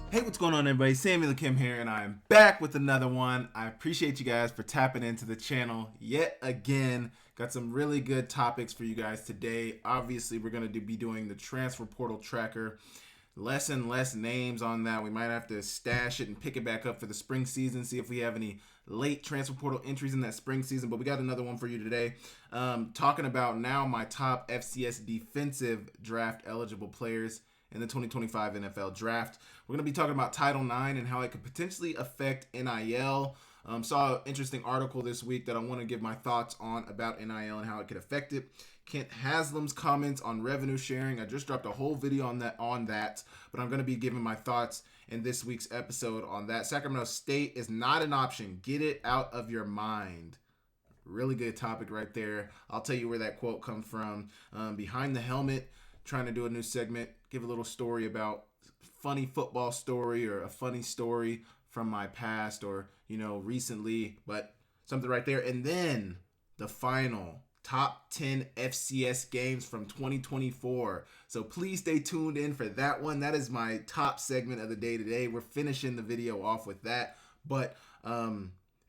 Hey, what's going on, everybody? Samuel Kim here, and I am back with another one. I appreciate you guys for tapping into the channel yet again. Got some really good topics for you guys today. Obviously, we're going to be doing the transfer portal tracker. Less and less names on that. We might have to stash it and pick it back up for the spring season, see if we have any late transfer portal entries in that spring season. But we got another one for you today. Talking about now my top FCS defensive draft eligible players in the 2025 NFL Draft. We're going to be talking about Title IX and how it could potentially affect NIL. Saw an interesting article this week that I want to give my thoughts on about NIL and how it could affect it. Kent Haslem's comments on revenue sharing. I just dropped a whole video on that, but I'm going to be giving my thoughts in this week's episode on that. Sacramento State is not an option. Get it out of your mind. Really good topic right there. I'll tell you where that quote comes from. Behind the Helmet, trying to do a new segment, give a little story about funny football story or a funny story from my past or, recently, but something right there. And then the final top 10 FCS games from 2024. So please stay tuned in for that one. That is my top segment of the day today. We're finishing the video off with that, but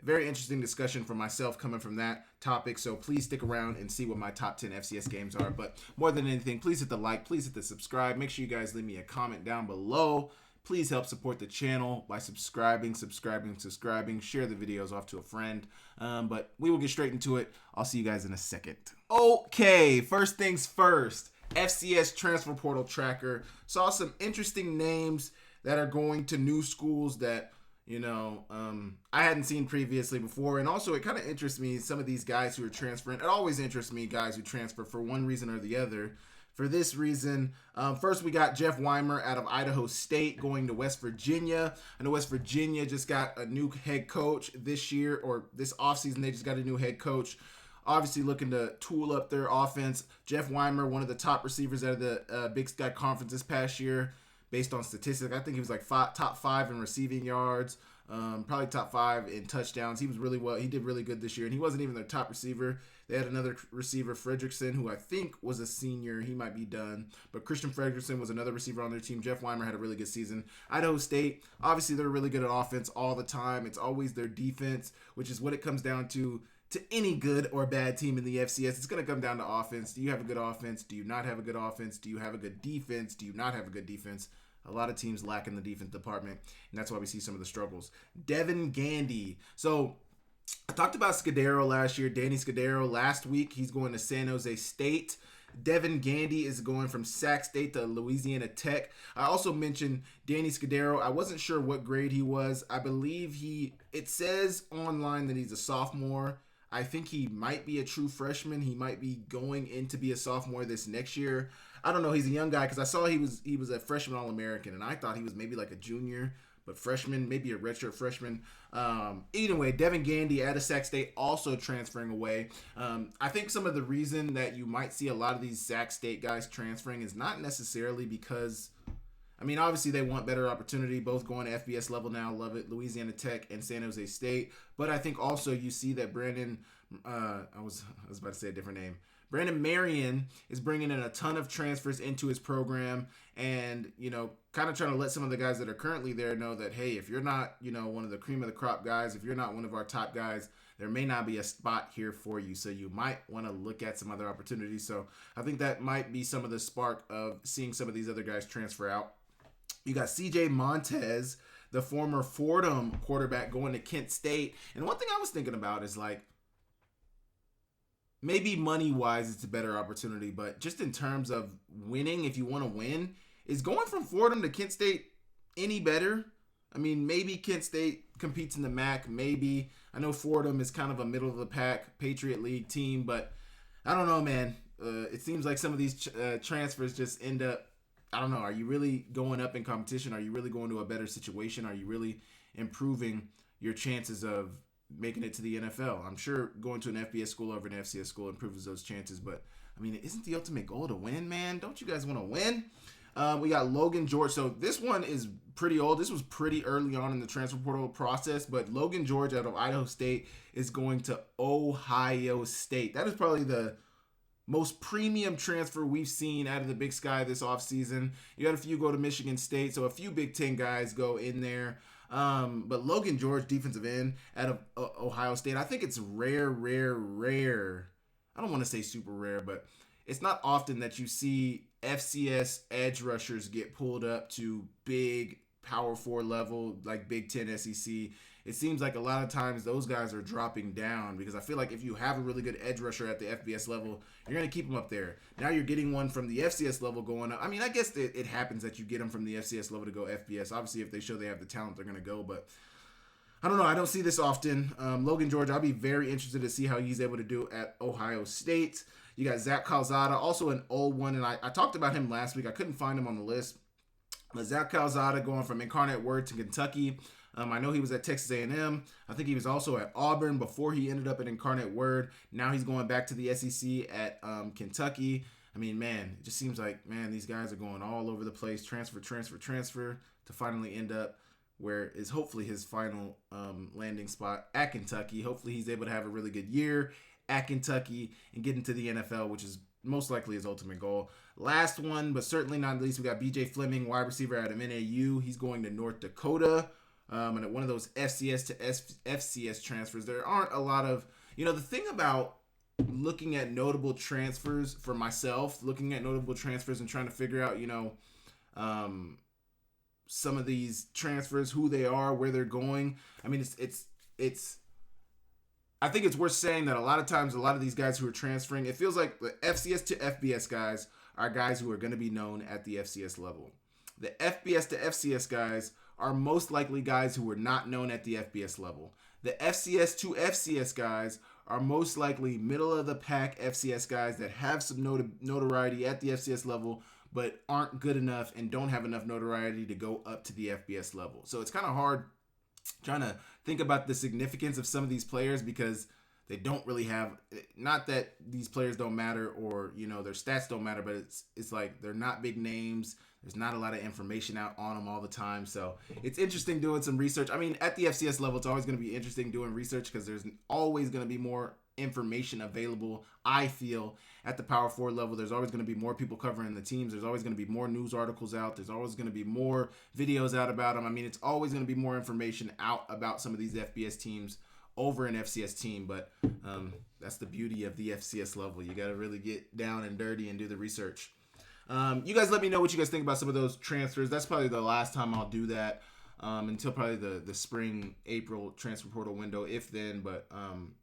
very interesting discussion for myself coming from that topic. So please stick around and see what my top 10 FCS games are. But more than anything, please hit the like, please hit the subscribe. Make sure you guys leave me a comment down below. Please help support the channel by subscribing. Share the videos off to a friend. But we will get straight into it. I'll see you guys in a second. Okay, first things first. FCS transfer portal tracker. Saw some interesting names that are going to new schools that I hadn't seen previously before. And also, it kind of interests me, some of these guys who are transferring. It always interests me, guys who transfer for one reason or the other. For this reason, first we got Jeff Weimer out of Idaho State going to West Virginia. I know West Virginia just got a new head coach this year, or this offseason they just got a new head coach. Obviously looking to tool up their offense. Jeff Weimer, one of the top receivers out of the Big Sky Conference this past year. Based on statistics, I think he was like top 5 in receiving yards, probably top 5 in touchdowns. He was really well. He did really good this year, and he wasn't even their top receiver. They had another receiver, Fredrickson, who I think was a senior. He might be done, but Christian Fredrickson was another receiver on their team. Jeff Weimer had a really good season. Idaho State, obviously they're really good at offense all the time. It's always their defense, which is what it comes down to any good or bad team in the FCS. It's going to come down to offense. Do you have a good offense? Do you not have a good offense? Do you have a good defense? Do you not have a good defense? A lot of teams lack in the defense department, and that's why we see some of the struggles. Devin Gandy. So I talked about Scudero last year. Danny Scudero last week. He's going to San Jose State. Devin Gandy is going from Sac State to Louisiana Tech. I also mentioned Danny Scudero. I wasn't sure what grade he was. I believe it says online that he's a sophomore. I think he might be a true freshman. He might be going in to be a sophomore this next year. I don't know. He's a young guy because I saw he was a freshman All-American, and I thought he was maybe like a junior, but freshman, maybe a redshirt freshman. Either way, Devin Gandy out of Sac State also transferring away. I think some of the reason that you might see a lot of these Sac State guys transferring is not necessarily because, obviously they want better opportunity, both going to FBS level now, love it, Louisiana Tech and San Jose State. But I think also you see that I was about to say a different name. Brandon Marion is bringing in a ton of transfers into his program and, kind of trying to let some of the guys that are currently there know that, hey, if you're not, one of the cream of the crop guys, if you're not one of our top guys, there may not be a spot here for you. So you might want to look at some other opportunities. So I think that might be some of the spark of seeing some of these other guys transfer out. You got CJ Montez, the former Fordham quarterback, going to Kent State. And one thing I was thinking about is maybe money-wise it's a better opportunity, but just in terms of winning, if you want to win, is going from Fordham to Kent State any better? Maybe Kent State competes in the MAC, maybe. I know Fordham is kind of a middle-of-the-pack Patriot League team, but I don't know, man. It seems like some of these transfers just end up, I don't know, are you really going up in competition? Are you really going to a better situation? Are you really improving your chances of making it to the NFL? I'm sure going to an FBS school over an FCS school improves those chances, but isn't the ultimate goal to win, man? Don't you guys want to win? We got Logan George. So this one is pretty old. This was pretty early on in the transfer portal process, but Logan George out of Idaho State is going to Ohio State. That is probably the most premium transfer we've seen out of the Big Sky this offseason. You had a few go to Michigan State, so a few Big Ten guys go in there. But Logan George, defensive end out of Ohio State, I think it's rare. I don't want to say super rare, but it's not often that you see FCS edge rushers get pulled up to big Power 4 level, like Big Ten, SEC. It seems like a lot of times those guys are dropping down because I feel like if you have a really good edge rusher at the FBS level, you're going to keep them up there. Now you're getting one from the FCS level going up. I mean, I guess it happens that you get them from the FCS level to go FBS. Obviously, if they show they have the talent, they're going to go. But I don't know. I don't see this often. Logan George, I'll be very interested to see how he's able to do at Ohio State. You got Zach Calzada, also an old one, and I talked about him last week. I couldn't find him on the list. But Zach Calzada going from Incarnate Word to Kentucky. I know he was at Texas A&M. I think he was also at Auburn before he ended up at Incarnate Word. Now he's going back to the SEC at Kentucky. I mean, man, it just seems like, man, these guys are going all over the place. Transfer to finally end up where is hopefully his final landing spot at Kentucky. Hopefully he's able to have a really good year at Kentucky and get into the NFL, which is most likely his ultimate goal. Last one, but certainly not least, we got BJ Fleming, wide receiver out of NAU. He's going to North Dakota. And at one of those FCS to FCS transfers, there aren't a lot of, the thing about looking at notable transfers for myself, looking at notable transfers and trying to figure out, some of these transfers, who they are, where they're going. I mean, I think it's worth saying that a lot of times, a lot of these guys who are transferring, it feels like the FCS to FBS guys are guys who are going to be known at the FCS level. The FBS to FCS guys are most likely guys who are not known at the FBS level. The FCS to FCS guys are most likely middle of the pack FCS guys that have some notoriety at the FCS level, but aren't good enough and don't have enough notoriety to go up to the FBS level. So it's kind of hard trying to think about the significance of some of these players because they don't really have, not that these players don't matter or, their stats don't matter, but it's like they're not big names. There's not a lot of information out on them all the time. So it's interesting doing some research. I mean, at the FCS level, it's always going to be interesting doing research because there's always going to be more information available. I feel at the Power 4 level, there's always going to be more people covering the teams. There's always going to be more news articles out. There's always going to be more videos out about them. I mean, it's always going to be more information out about some of these FBS teams over an FCS team, but that's the beauty of the FCS level. You got to really get down and dirty and do the research. You guys let me know what you guys think about some of those transfers. That's probably the last time I'll do that until probably the spring, April transfer portal window, if then. But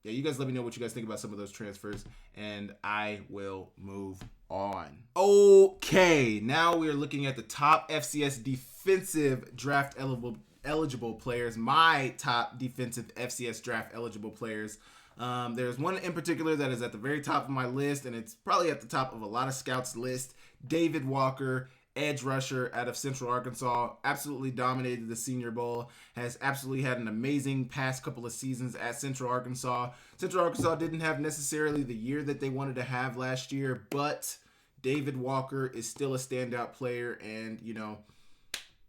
yeah, you guys let me know what you guys think about some of those transfers, and I will move on. Okay, now we are looking at the top FCS defensive draft eligible players. My top defensive FCS draft eligible players. There's one in particular that is at the very top of my list, and it's probably at the top of a lot of scouts' list. David Walker, edge rusher out of Central Arkansas, absolutely dominated the Senior Bowl, has absolutely had an amazing past couple of seasons at Central Arkansas. Central Arkansas didn't have necessarily the year that they wanted to have last year, but David Walker is still a standout player, and,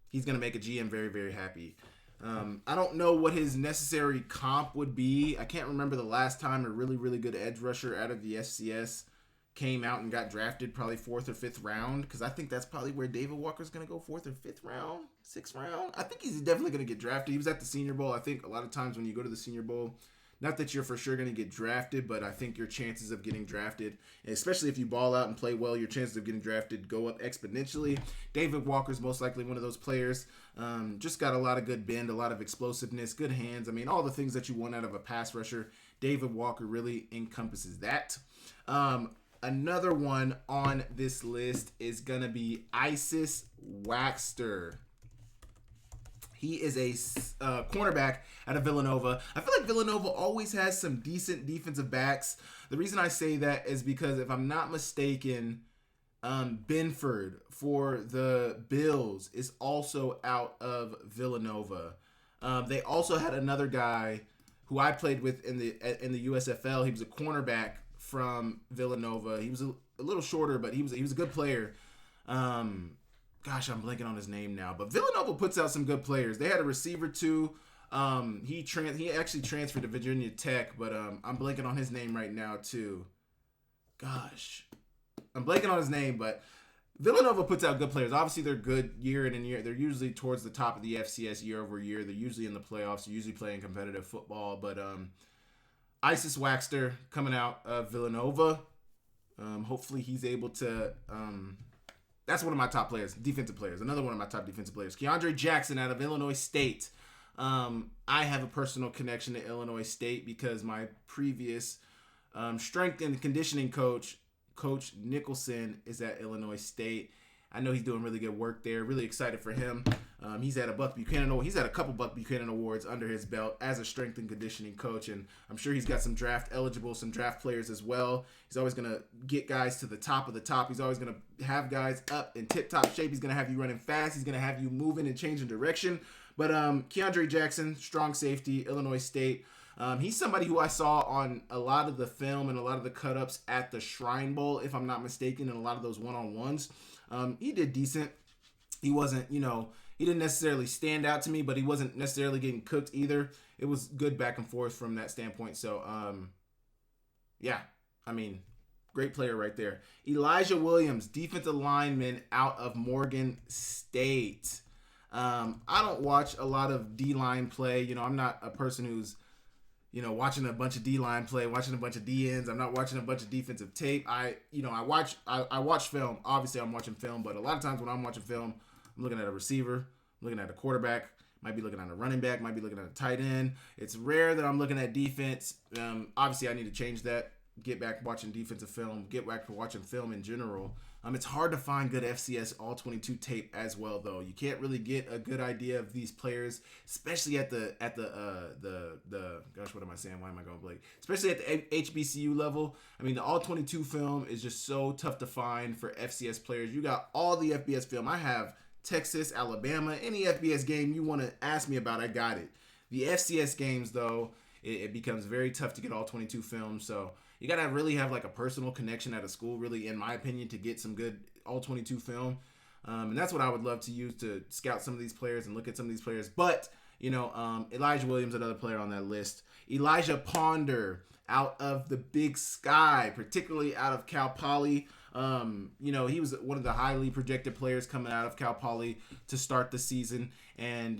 he's going to make a GM very, very happy. I don't know what his necessary comp would be. I can't remember the last time a really, really good edge rusher out of the FCS came out and got drafted, probably 4th or 5th round, because I think that's probably where David Walker's going to go, 4th or 5th round, 6th round. I think he's definitely going to get drafted. He was at the Senior Bowl. I think a lot of times when you go to the Senior Bowl, not that you're for sure going to get drafted, but I think your chances of getting drafted, and especially if you ball out and play well, your chances of getting drafted go up exponentially. David Walker's most likely one of those players. Just got a lot of good bend, a lot of explosiveness, good hands. I mean, all the things that you want out of a pass rusher. David Walker really encompasses that. Another one on this list is going to be Isis Waxter. He is a cornerback out of Villanova. I feel like Villanova always has some decent defensive backs. The reason I say that is because if I'm not mistaken, Benford for the Bills is also out of Villanova. They also had another guy who I played with in the USFL. He was a cornerback from Villanova. He was a little shorter, but he was a good player. Gosh, I'm blanking on his name now. But Villanova puts out some good players. They had a receiver too. He actually transferred to Virginia Tech, but I'm blanking on his name right now too. gosh, I'm blanking on his name, but Villanova puts out good players. Obviously, they're good year in and year. They're usually towards the top of the FCS year over year. They're usually in the playoffs. They're usually playing competitive football. But Isis Waxter coming out of Villanova. Hopefully, he's able to. That's one of my top players, defensive players. Another one of my top defensive players, Keandre Jackson out of Illinois State. I have a personal connection to Illinois State because my previous strength and conditioning coach, Coach Nicholson, is at Illinois State. I know he's doing really good work there. Really excited for him. He's had a couple Buck Buchanan awards under his belt as a strength and conditioning coach, and I'm sure he's got some draft players as well. He's always gonna get guys to the top of the top. He's always gonna have guys up in tip-top shape. He's gonna have you running fast. He's gonna have you moving and changing direction. But Keandre Jackson, strong safety, Illinois State. He's somebody who I saw on a lot of the film and a lot of the cut-ups at the Shrine Bowl, if I'm not mistaken, and a lot of those one-on-ones. He did decent. He wasn't, he didn't necessarily stand out to me, but he wasn't necessarily getting cooked either. It was good back and forth from that standpoint. So, great player right there. Elijah Williams, defensive lineman out of Morgan State. I don't watch a lot of D-line play. I'm not a person who's, watching a bunch of D-line play, watching a bunch of D-ends. I'm not watching a bunch of defensive tape. I watch film. Obviously, I'm watching film, but a lot of times when I'm watching film, I'm looking at a receiver, I'm looking at a quarterback, might be looking at a running back, might be looking at a tight end. It's rare that I'm looking at defense. Obviously, I need to change that, get back watching defensive film, get back to watching film in general. It's hard to find good FCS All-22 tape as well, though. You can't really get a good idea of these players, especially at the gosh, what am I saying? Why am I going blank? Especially at the HBCU level. The All-22 film is just so tough to find for FCS players. You got all the FBS film. I have Texas, Alabama, any FBS game you want to ask me about, I got it. The FCS games, though, it becomes very tough to get All-22 film, so you got to really have like a personal connection at a school, really, in my opinion, to get some good All-22 film. And that's what I would love to use to scout some of these players and look at some of these players. But, Elijah Williams, another player on that list. Elijah Ponder out of the Big Sky, particularly out of Cal Poly. He was one of the highly projected players coming out of Cal Poly to start the season. And,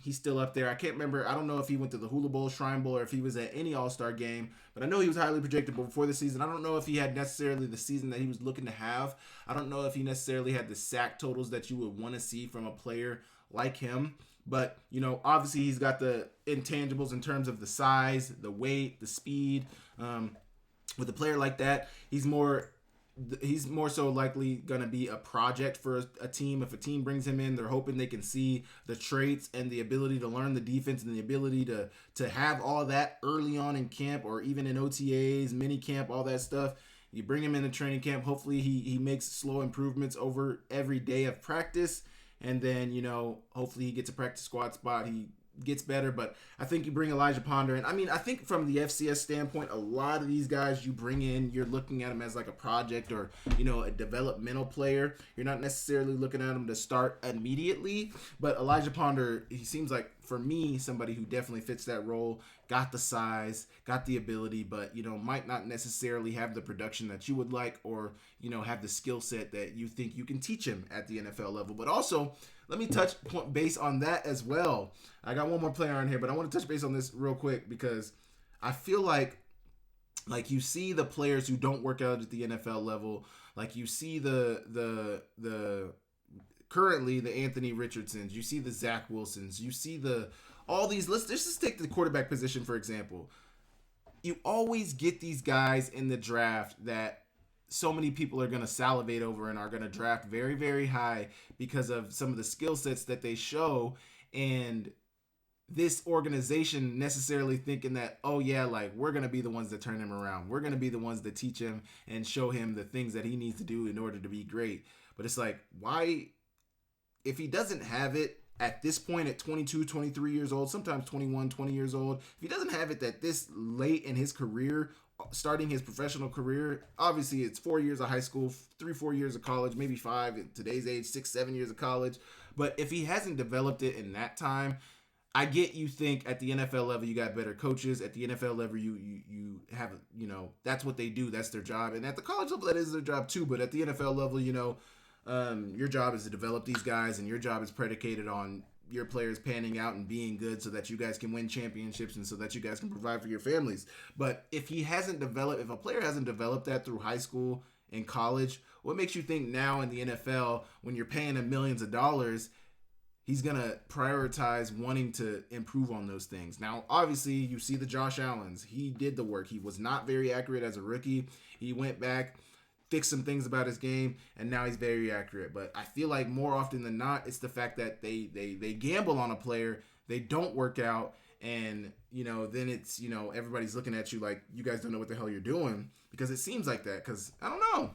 he's still up there. I can't remember. I don't know if he went to the Hula Bowl, Shrine Bowl, or if he was at any All-Star game. But I know he was highly projected before the season. I don't know if he had necessarily the season that he was looking to have. I don't know if he necessarily had the sack totals that you would want to see from a player like him. But, obviously he's got the intangibles in terms of the size, the weight, the speed. With a player like that, he's more so likely going to be a project for a team. If a team brings him in, they're hoping they can see the traits and the ability to learn the defense and the ability to have all that early on in camp or even in OTAs, mini camp, all that stuff. You bring him into training camp. Hopefully he makes slow improvements over every day of practice. And then, hopefully he gets a practice squad spot. He gets better, but I think you bring Elijah Ponder in. I think from the FCS standpoint, a lot of these guys you bring in, you're looking at them as like a project or, a developmental player. You're not necessarily looking at them to start immediately, but Elijah Ponder, he seems like, for me, somebody who definitely fits that role, got the size, got the ability, but, might not necessarily have the production that you would like or, have the skill set that you think you can teach him at the NFL level. But also, let me touch base on that as well. I got one more player on here, but I want to touch base on this real quick because I feel like you see the players who don't work out at the NFL level, like you see the currently the Anthony Richardsons, you see the Zach Wilsons, you see all these. Let's just take the quarterback position for example. You always get these guys in the draft that so many people are going to salivate over and are going to draft very, very high because of some of the skill sets that they show. And this organization necessarily thinking that, oh yeah, like we're going to be the ones that turn him around. We're going to be the ones that teach him and show him the things that he needs to do in order to be great. But it's like, why, if he doesn't have it at this point at 22, 23 years old, sometimes 21, 20 years old, if he doesn't have it at this late in his career, starting his professional career, obviously it's 4 years of high school, 3-4 years of college, maybe 5 at today's age, 6-7 years of college. But if he hasn't developed it in that time, I get you think at the NFL level you got better coaches. At the NFL level you have, that's what they do. That's their job. And at the college level that is their job too. But at the NFL level, your job is to develop these guys, and your job is predicated on your players panning out and being good so that you guys can win championships and so that you guys can provide for your families. But if a player hasn't developed that through high school and college, what makes you think now in the NFL, when you're paying him millions of dollars, he's going to prioritize wanting to improve on those things? Now, obviously, you see the Josh Allens. He did the work. He was not very accurate as a rookie. He went back, fixed some things about his game, and now he's very accurate. But I feel like more often than not, it's the fact that they gamble on a player, they don't work out, and, then it's, everybody's looking at you like you guys don't know what the hell you're doing, because it seems like that, because I don't know.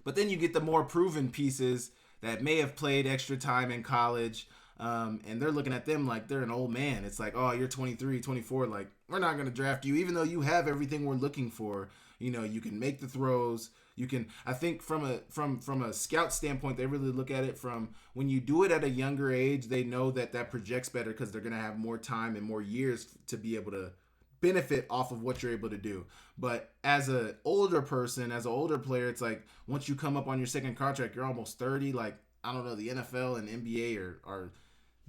But then you get the more proven pieces that may have played extra time in college, and they're looking at them like they're an old man. It's like, oh, you're 23, 24, like, we're not going to draft you, even though you have everything we're looking for. You can make the throws. You can, I think from a scout standpoint, they really look at it from when you do it at a younger age, they know that projects better because they're going to have more time and more years to be able to benefit off of what you're able to do. But as an older person, as an older player, it's like once you come up on your second contract, you're almost 30. Like, I don't know, the NFL and NBA are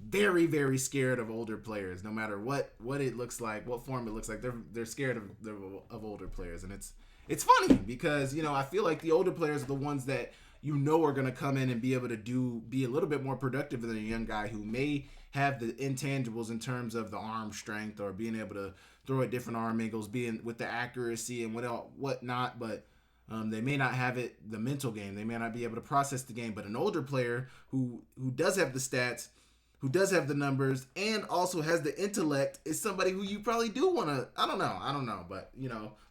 very, very scared of older players, no matter what it looks like, what form it looks like. They're scared of older players, and it's funny because I feel like the older players are the ones that are going to come in and be able to be a little bit more productive than a young guy who may have the intangibles in terms of the arm strength or being able to throw at different arm angles, being with the accuracy and whatnot, but they may not have the mental game. They may not be able to process the game. But an older player who does have the stats, who does have the numbers, and also has the intellect is somebody who you probably do want to, I don't know. But,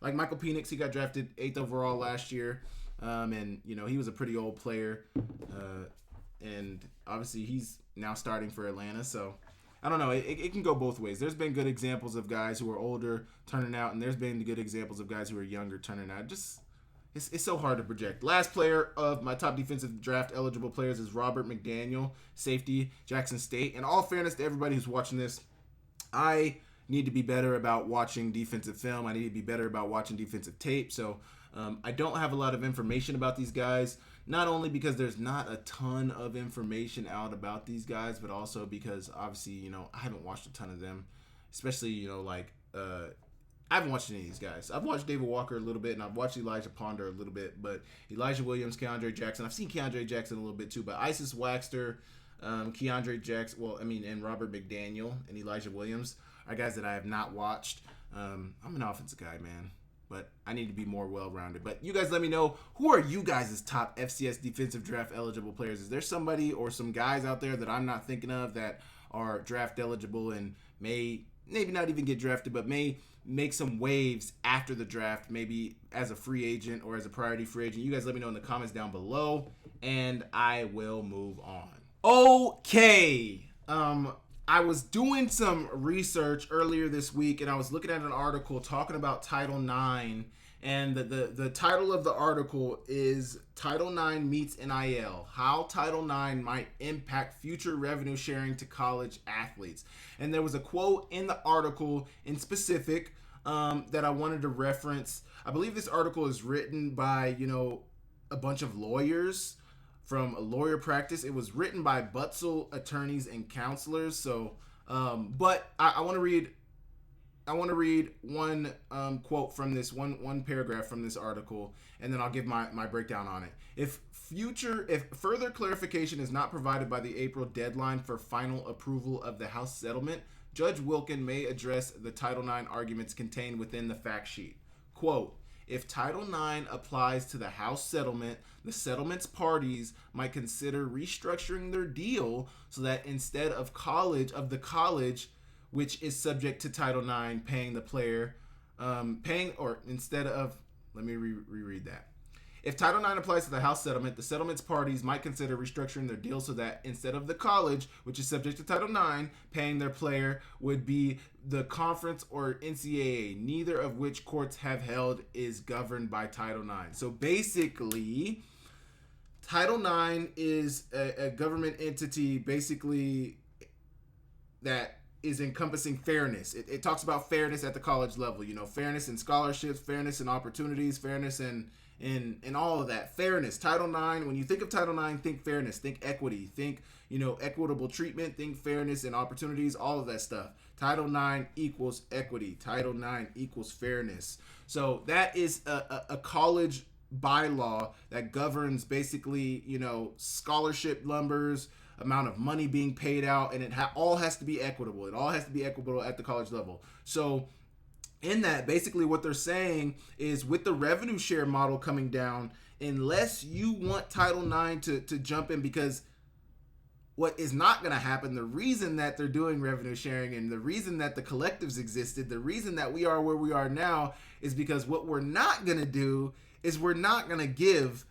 like Michael Penix, he got drafted 8th overall last year. And, he was a pretty old player. And obviously he's now starting for Atlanta. So, I don't know. It can go both ways. There's been good examples of guys who are older turning out, and there's been good examples of guys who are younger turning out. It's so hard to project. Last player of my top defensive draft eligible players is Robert McDaniel, safety, Jackson State. In all fairness to everybody who's watching this, I need to be better about watching defensive film. I need to be better about watching defensive tape. So I don't have a lot of information about these guys, not only because there's not a ton of information out about these guys, but also because obviously, I haven't watched a ton of them, especially, I haven't watched any of these guys. I've watched David Walker a little bit, and I've watched Elijah Ponder a little bit, but Elijah Williams, Keandre Jackson, I've seen Keandre Jackson a little bit too, but Isis Waxter, Keandre Jackson, and Robert McDaniel and Elijah Williams are guys that I have not watched. I'm an offensive guy, man, but I need to be more well-rounded. But you guys let me know, who are you guys' top FCS defensive draft eligible players? Is there somebody or some guys out there that I'm not thinking of that are draft eligible and maybe not even get drafted, but may make some waves after the draft, maybe as a free agent or as a priority free agent? You guys let me know in the comments down below, and I will move on. Okay. I was doing some research earlier this week, and I was looking at an article talking about Title IX, and the title of the article is Title IX Meets NIL, How Title IX Might Impact Future Revenue Sharing to College Athletes. And there was a quote in the article in specific that I wanted to reference. I believe this article is written by, a bunch of lawyers from a lawyer practice. It was written by Butzel attorneys and counselors. So, but I want to read one quote from this one paragraph from this article, and then I'll give my breakdown on it. If further clarification is not provided by the April deadline for final approval of the House settlement, Judge Wilkin may address the Title IX arguments contained within the fact sheet. Quote, if Title IX applies to the House settlement, the settlement's parties might consider restructuring their deal so that instead of the college, which is subject to Title IX paying the player, let me reread that. If Title IX applies to the House settlement, the settlement's parties might consider restructuring their deal so that instead of the college, which is subject to Title IX, paying their player would be the conference or NCAA, neither of which courts have held is governed by Title IX. So basically, Title IX is a government entity basically that is encompassing fairness. It talks about fairness at the college level. Fairness in scholarships, fairness in opportunities, fairness in all of that. Fairness. Title IX. When you think of Title IX, think fairness, think equity, think equitable treatment, think fairness and opportunities, all of that stuff. Title IX equals equity. Title IX equals fairness. So that is a college bylaw that governs basically scholarship numbers, amount of money being paid out, and it all has to be equitable. It all has to be equitable at the college level. So in that, basically what they're saying is, with the revenue share model coming down, unless you want Title IX to jump in, because what is not going to happen, the reason that they're doing revenue sharing and the reason that the collectives existed, the reason that we are where we are now, is because what we're not going to do is we're not going to give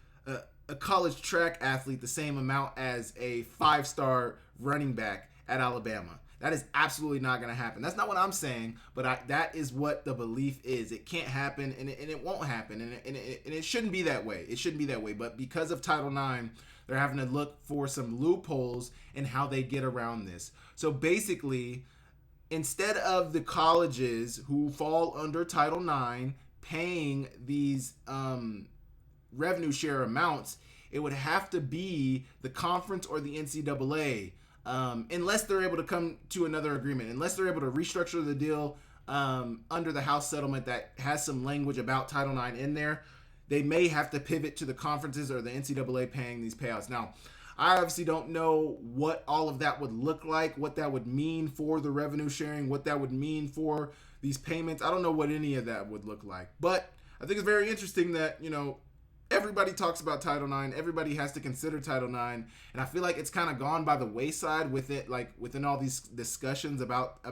a college track athlete the same amount as a 5-star running back at Alabama. That is absolutely not going to happen. That's not what I'm saying, but that is what the belief is. It can't happen, and it won't happen, and it shouldn't be that way. It shouldn't be that way, but because of Title IX, they're having to look for some loopholes in how they get around this. So basically, instead of the colleges who fall under Title IX paying these revenue share amounts, it would have to be the conference or the NCAA, unless they're able to come to another agreement, unless they're able to restructure the deal under the House settlement that has some language about Title IX in there. They may have to pivot to the conferences or the NCAA paying these payouts. Now, I obviously don't know what all of that would look like, what that would mean for the revenue sharing, what that would mean for these payments. I don't know what any of that would look like. But I think it's very interesting that, everybody talks about Title IX. Everybody has to consider Title IX. And I feel like it's kind of gone by the wayside with it, like within all these discussions about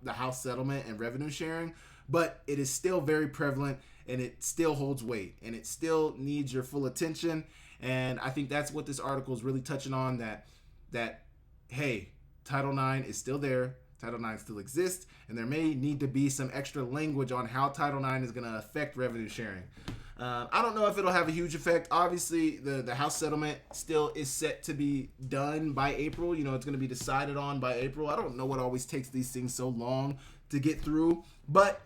the House settlement and revenue sharing. But it is still very prevalent, and it still holds weight, and it still needs your full attention. And I think that's what this article is really touching on, that hey, Title IX is still there. Title IX still exists, and there may need to be some extra language on how Title IX is going to affect revenue sharing. I don't know if it'll have a huge effect. Obviously, the House settlement still is set to be done by April. It's going to be decided on by April. I don't know what always takes these things so long to get through, but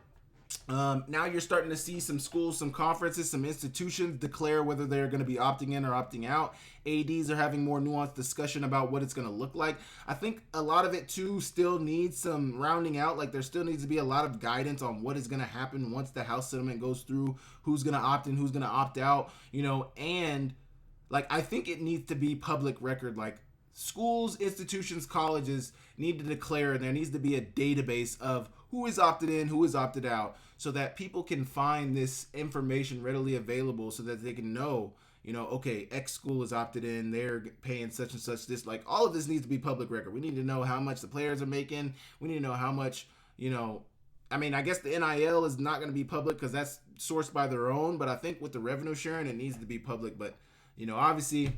now you're starting to see some schools, some conferences, some institutions declare whether they're going to be opting in or opting out. ADs are having more nuanced discussion about what it's going to look like. I think a lot of it too still needs some rounding out. Like, there still needs to be a lot of guidance on what is going to happen once the House settlement goes through, who's going to opt in, who's going to opt out, and like, I think it needs to be public record. Like, schools, institutions, colleges need to declare, and there needs to be a database of who is opted in, who is opted out, so that people can find this information readily available, so that they can know, okay, X school is opted in, they're paying such and such this. Like, all of this needs to be public record. We need to know how much the players are making. We need to know how much, I guess the NIL is not going to be public because that's sourced by their own, but I think with the revenue sharing, it needs to be public. But, obviously,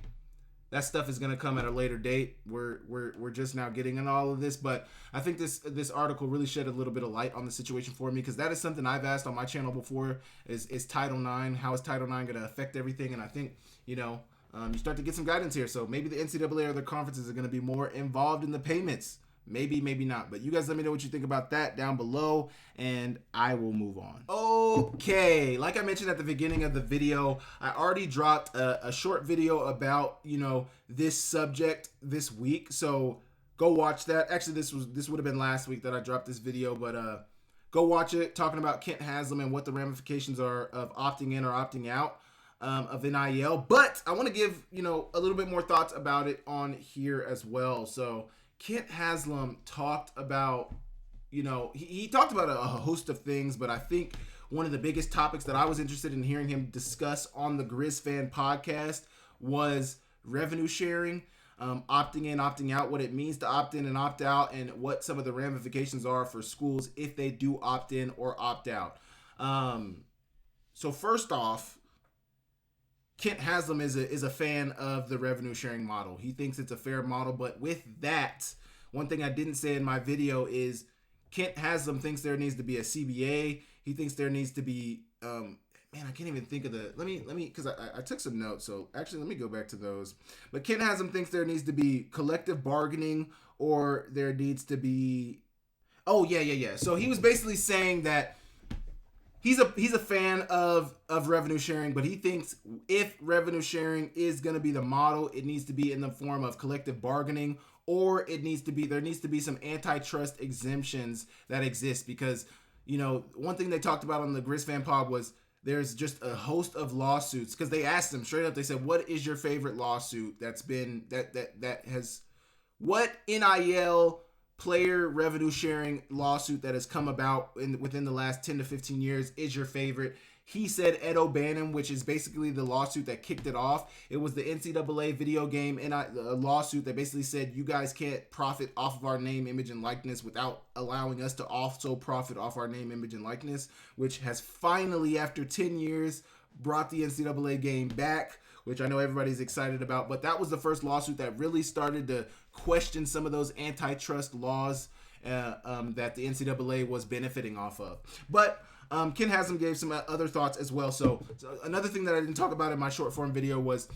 that stuff is going to come at a later date. We're just now getting in all of this, but I think this article really shed a little bit of light on the situation for me, because that is something I've asked on my channel before, is Title IX. How is Title IX going to affect everything? And I think, you start to get some guidance here. So maybe the NCAA or the conferences are going to be more involved in the payments. Maybe, maybe not. But you guys let me know what you think about that down below, and I will move on. Okay, like I mentioned at the beginning of the video, I already dropped a short video about, this subject this week. So go watch that. Actually, this would have been last week that I dropped this video, but go watch it, talking about Kent Haslem and what the ramifications are of opting in or opting out of NIL. But I want to give, a little bit more thoughts about it on here as well. So Kent Haslem talked about, he talked about a host of things, but I think one of the biggest topics that I was interested in hearing him discuss on the Grizz Fan podcast was revenue sharing, opting in, opting out, what it means to opt in and opt out, and what some of the ramifications are for schools if they do opt in or opt out. So first off, Kent Haslem is a fan of the revenue sharing model. He thinks it's a fair model, but with that, one thing I didn't say in my video is Kent Haslem thinks there needs to be a CBA. He thinks there needs to be, I can't even think of because I took some notes. So actually, let me go back to those. But Kent Haslem thinks there needs to be collective bargaining, or there needs to be, Oh yeah. So he was basically saying that he's a fan of revenue sharing, but he thinks if revenue sharing is going to be the model, it needs to be in the form of collective bargaining, or there needs to be some antitrust exemptions that exist, because one thing they talked about on the Grizz Fan Pod was there's just a host of lawsuits, because they asked him straight up, they said, what is your favorite lawsuit that's been that has what NIL player revenue sharing lawsuit that has come about within the last 10 to 15 years is your favorite? He said Ed O'Bannon, which is basically the lawsuit that kicked it off. It was the NCAA video game lawsuit that basically said you guys can't profit off of our name, image, and likeness without allowing us to also profit off our name, image, and likeness, which has finally, after 10 years, brought the NCAA game back, which I know everybody's excited about. But that was the first lawsuit that really started to question some of those antitrust laws that the NCAA was benefiting off of. But Ken Haslem gave some other thoughts as well. So another thing that I didn't talk about in my short form video was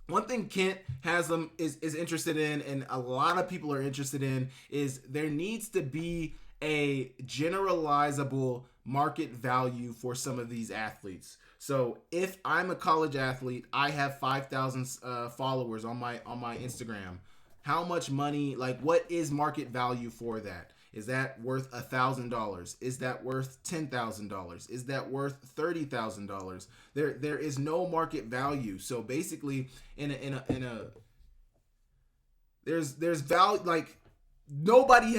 one thing Kent Haslem is interested in, and a lot of people are interested in, is there needs to be a generalizable market value for some of these athletes. So if I'm a college athlete, I have 5,000 followers on my Instagram. How much money, like what is market value for that? Is that worth $1,000? Is that worth $10,000? Is that worth $30,000? There is no market value. So basically, there's value, like nobody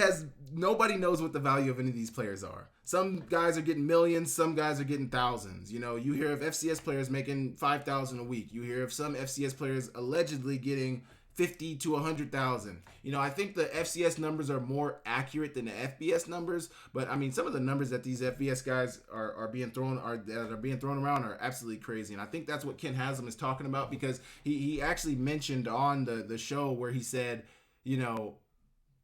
knows what the value of any of these players are. Some guys are getting millions, some guys are getting thousands. You hear of FCS players making $5,000 a week. You hear of some FCS players allegedly getting 50 to 100,000. I think the FCS numbers are more accurate than the FBS numbers, but I mean, some of the numbers that these FBS guys are being thrown around are absolutely crazy. And I think that's what Ken Haslem is talking about, because he actually mentioned on the show where he said,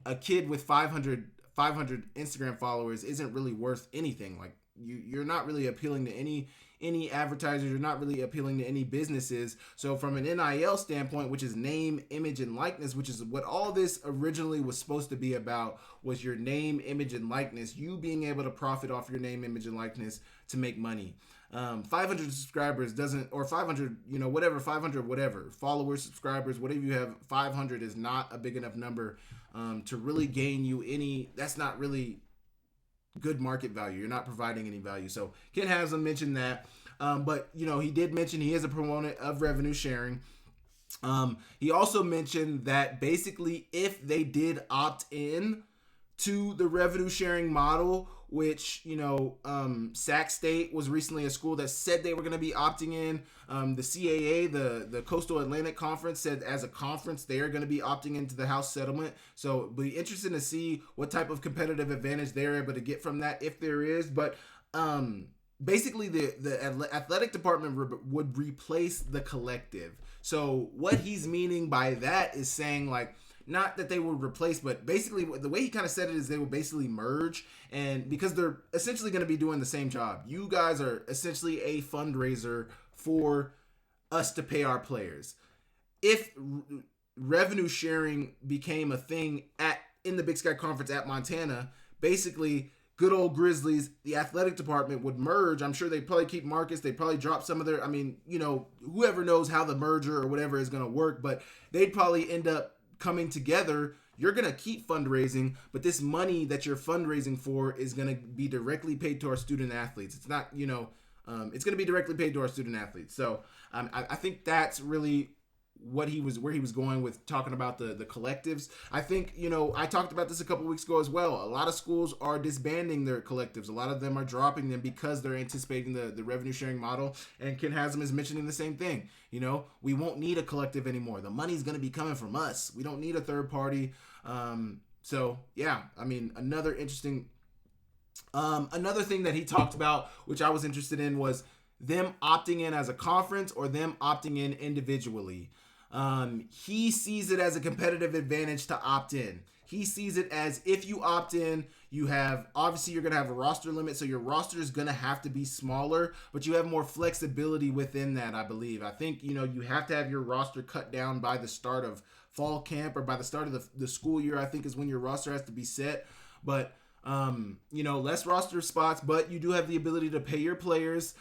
a kid with 500 Instagram followers isn't really worth anything. Like you're not really appealing to any advertisers. You're not really appealing to any businesses. So from an NIL standpoint, which is name, image, and likeness, which is what all this originally was supposed to be about, was your name, image, and likeness, you being able to profit off your name, image, and likeness to make money. 500 subscribers doesn't, or 500, 500, whatever, followers, subscribers, whatever you have, 500 is not a big enough number to really gain you any, that's not really good market value. You're not providing any value. So Ken Haslem mentioned that. But, he did mention he is a proponent of revenue sharing. He also mentioned that basically if they did opt in to the revenue sharing model, which, Sac State was recently a school that said they were going to be opting in. The CAA, the Coastal Atlantic Conference, said as a conference they are going to be opting into the House settlement. So it'll be interesting to see what type of competitive advantage they're able to get from that, if there is. But basically the athletic department would replace the collective. So what he's meaning by that is saying, like, not that they would replace, but basically the way he kind of said it is they would basically merge, and because they're essentially going to be doing the same job. You guys are essentially a fundraiser for us to pay our players. If revenue sharing became a thing in the Big Sky Conference at Montana, basically good old Grizzlies, the athletic department would merge. I'm sure they'd probably keep Marcus. They'd probably drop some of their, whoever knows how the merger or whatever is going to work, but they'd probably end up coming together. You're going to keep fundraising, but this money that you're fundraising for is going to be directly paid to our student athletes. It's not, it's going to be directly paid to our student athletes. So I think that's really where he was going with talking about the collectives. I think, I talked about this a couple weeks ago as well. A lot of schools are disbanding their collectives. A lot of them are dropping them because they're anticipating the revenue sharing model. And Ken Haslem is mentioning the same thing. We won't need a collective anymore. The money's going to be coming from us. We don't need a third party. So yeah, another interesting, another thing that he talked about, which I was interested in, was them opting in as a conference or them opting in individually. He sees it as a competitive advantage to opt in. He sees it as, if you opt in, you're going to have a roster limit, so your roster is going to have to be smaller, but you have more flexibility within that, I believe. I think, you have to have your roster cut down by the start of fall camp, or by the start of the school year, I think, is when your roster has to be set. But Less roster spots, but you do have the ability to pay your players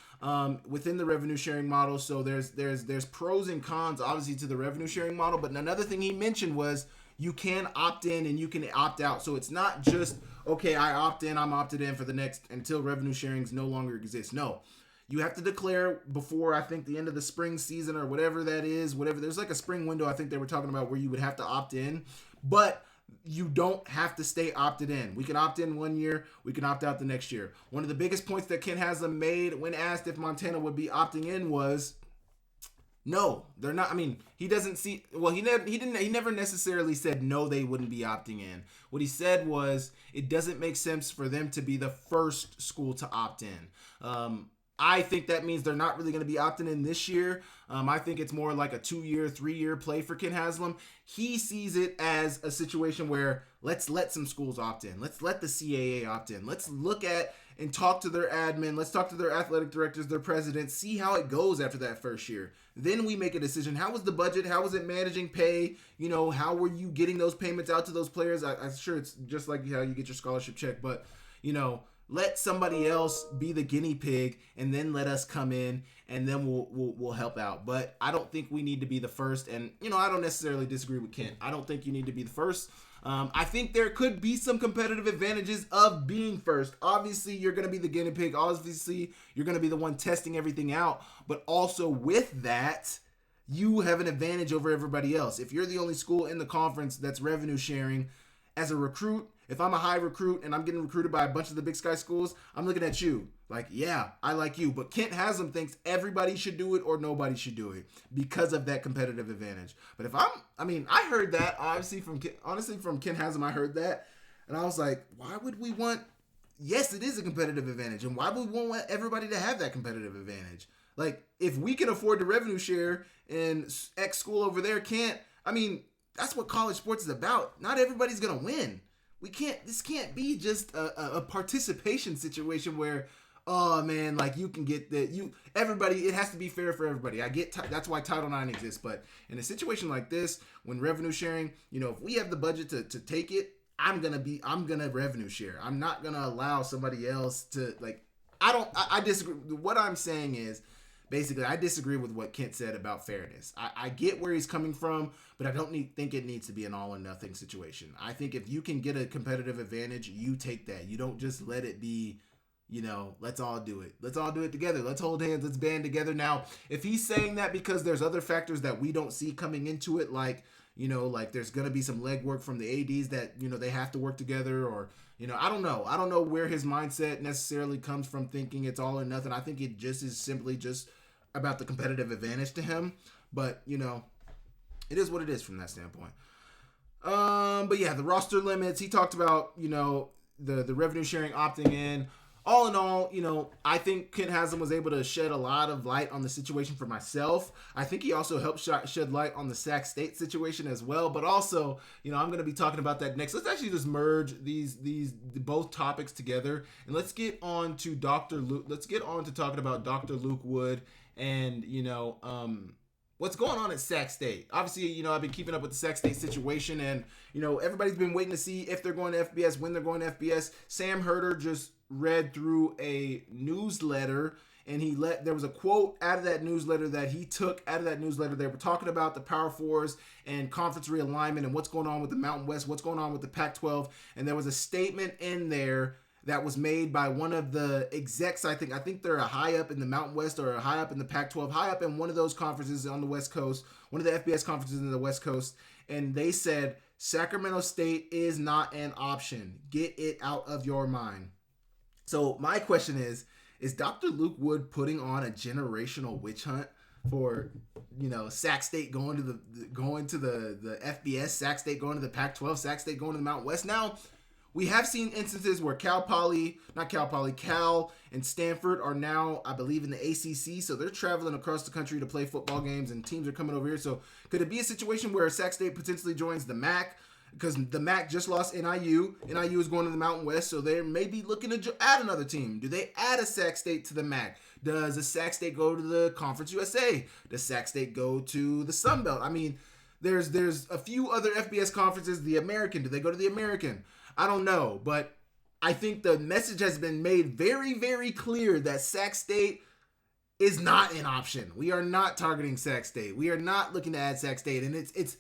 within the revenue sharing model. So there's pros and cons, obviously, to the revenue sharing model. But another thing he mentioned was you can opt in and you can opt out. So it's not just, okay, I opt in, I'm opted in for the next until revenue sharings no longer exists. No. You have to declare before, I think, the end of the spring season or whatever that is. Whatever, there's like a spring window I think they were talking about where you would have to opt in. But you don't have to stay opted in. We can opt in 1 year. We can opt out the next year. One of the biggest points that Ken Haslem made when asked if Montana would be opting in was, no, they're not. I mean, he doesn't see. Well, he never necessarily said no, they wouldn't be opting in. What he said was it doesn't make sense for them to be the first school to opt in. I think that means they're not really going to be opting in this year. I think it's more like a 2-year, 3-year play for Ken Haslem. He sees it as a situation where let's let some schools opt in. Let's let the CAA opt in. Let's look at and talk to their admin. Let's talk to their athletic directors, their presidents, see how it goes after that first year. Then we make a decision. How was the budget? How was it managing pay? How were you getting those payments out to those players? I'm sure it's just like how you get your scholarship check, but, let somebody else be the guinea pig and then let us come in and then we'll help out. But I don't think we need to be the first. And, I don't necessarily disagree with Kent. I don't think you need to be the first. I think there could be some competitive advantages of being first. Obviously, you're going to be the guinea pig. Obviously, you're going to be the one testing everything out. But also with that, you have an advantage over everybody else. If you're the only school in the conference that's revenue sharing, as a recruit, if I'm a high recruit and I'm getting recruited by a bunch of the Big Sky schools, I'm looking at you like, yeah, I like you. But Kent Haslem thinks everybody should do it or nobody should do it because of that competitive advantage. But if I heard that honestly from Kent Haslem, I heard that. And I was like, why would we want, yes, it is a competitive advantage. And why would we want everybody to have that competitive advantage? Like, if we can afford the revenue share and X school over there can't, that's what college sports is about. Not everybody's going to win. This can't be just a participation situation where, oh man, like you can get everybody, it has to be fair for everybody. I get, that's why Title IX exists. But in a situation like this, when revenue sharing, if we have the budget to take it, I'm going to revenue share. I'm not going to allow somebody else to I disagree. What I'm saying is, basically, I disagree with what Kent said about fairness. I get where he's coming from, but I don't think it needs to be an all or nothing situation. I think if you can get a competitive advantage, you take that. You don't just let it be, let's all do it. Let's all do it together. Let's hold hands. Let's band together. Now, if he's saying that because there's other factors that we don't see coming into it, like there's going to be some legwork from the ADs that, they have to work together or, I don't know. I don't know where his mindset necessarily comes from thinking it's all or nothing. I think it just is simply just about the competitive advantage to him, but it is what it is from that standpoint. But yeah, the roster limits, he talked about, the revenue sharing opting in. All in all, I think Kent Haslem was able to shed a lot of light on the situation for myself. I think he also helped shed light on the Sac State situation as well. But also, I'm going to be talking about that next. Let's actually just merge these both topics together, and let's get on to Dr. Luke. Let's get on to talking about Dr. Luke Wood and what's going on at Sac State. Obviously, I've been keeping up with the Sac State situation, and everybody's been waiting to see if they're going to FBS, when they're going to FBS. Sam Herder just read through a newsletter, and there was a quote out of that newsletter that he took out of that newsletter. They were talking about the Power Fours and conference realignment and what's going on with the Mountain West, what's going on with the Pac-12, and there was a statement in there that was made by one of the execs. I think they're a high up in the Mountain West or a high up in the Pac-12, high up in one of those conferences on the West Coast, one of the FBS conferences in the West Coast, and they said, Sacramento State is not an option. Get it out of your mind. So my question is Dr. Luke Wood putting on a generational witch hunt for, Sac State going to the FBS, Sac State going to the Pac-12, Sac State going to the Mountain West? Now, we have seen instances where Cal and Stanford are now, I believe, in the ACC, so they're traveling across the country to play football games, and teams are coming over here. So could it be a situation where Sac State potentially joins the MAC? Because the MAC just lost NIU. NIU is going to the Mountain West, so they may be looking to add another team. Do they add a Sac State to the MAC? Does a Sac State go to the Conference USA? Does Sac State go to the Sun Belt? There's a few other FBS conferences. The American, do they go to the American? I don't know, but I think the message has been made very, very clear that Sac State is not an option. We are not targeting Sac State. We are not looking to add Sac State. And it's